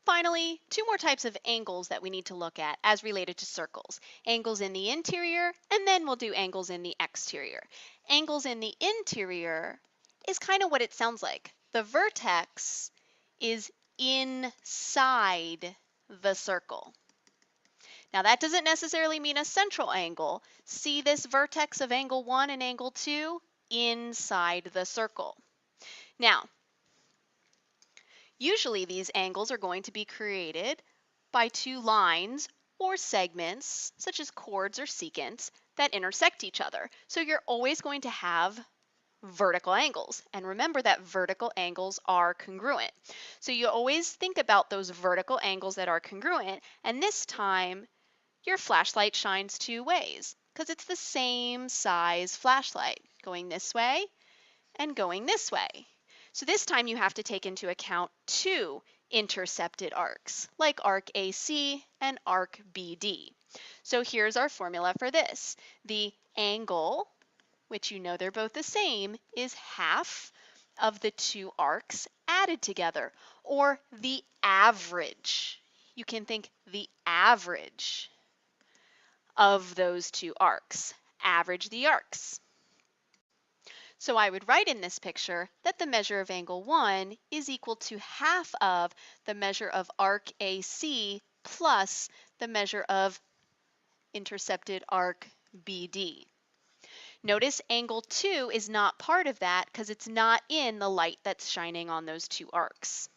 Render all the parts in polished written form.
Finally, two more types of angles that we need to look at as related to circles. Angles in the interior, and then we'll do angles in the exterior. Angles in the interior is kind of what it sounds like. The vertex is inside the circle. Now that doesn't necessarily mean a central angle. See this vertex of angle 1 and angle 2 inside the circle. Now, usually these angles are going to be created by two lines or segments, such as chords or secants, that intersect each other. So you're always going to have vertical angles. And remember that vertical angles are congruent. So you always think about those vertical angles that are congruent, and this time your flashlight shines two ways because it's the same size flashlight going this way and going this way. So this time you have to take into account two intercepted arcs, like arc AC and arc BD. So here's our formula for this. The angle, which you know they're both the same, is half of the two arcs added together, or the average. You can think the average of those two arcs. Average the arcs. So I would write in this picture that the measure of angle 1 is equal to half of the measure of arc AC plus the measure of intercepted arc BD. Notice angle 2 is not part of that because it's not in the light that's shining on those two arcs.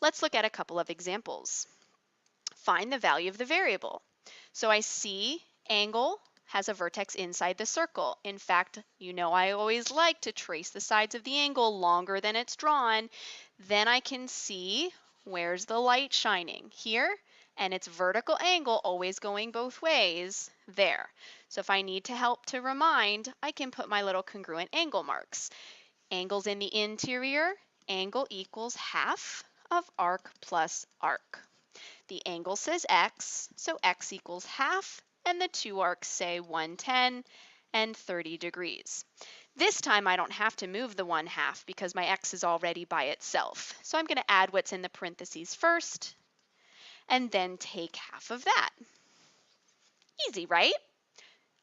Let's look at a couple of examples. Find the value of the variable. So I see angle has a vertex inside the circle. In fact, you know I always like to trace the sides of the angle longer than it's drawn. Then I can see where's the light shining here, and its vertical angle always going both ways there. So if I need to help to remind, I can put my little congruent angle marks. Angles in the interior, angle equals half of arc plus arc. The angle says x, so x equals half, and the two arcs say 110 and 30 degrees. This time I don't have to move the 1/2 because my x is already by itself. So I'm going to add what's in the parentheses first, and then take half of that. Easy, right?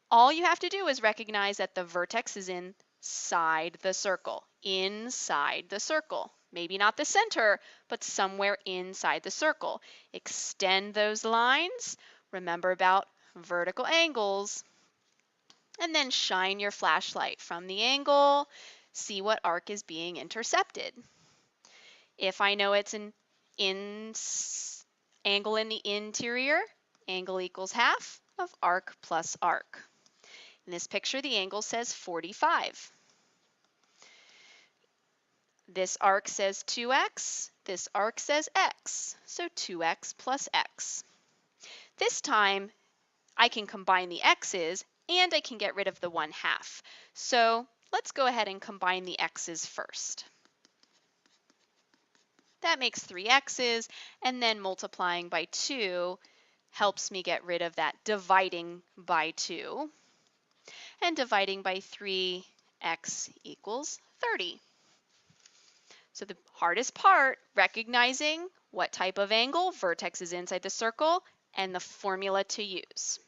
All you have to do is recognize that the vertex is inside the circle, inside the circle. Maybe not the center, but somewhere inside the circle. Extend those lines. Remember about vertical angles. And then shine your flashlight from the angle. See what arc is being intercepted. If I know it's an angle in the interior, angle equals half of arc plus arc. In this picture, the angle says 45. This arc says 2x, this arc says x, so 2x plus x. This time, I can combine the x's and I can get rid of the 1/2. So let's go ahead and combine the x's first. That makes 3x's, and then multiplying by 2 helps me get rid of that dividing by 2. And dividing by 3, x equals 30. So the hardest part, recognizing what type of angle, vertex is inside the circle, and the formula to use.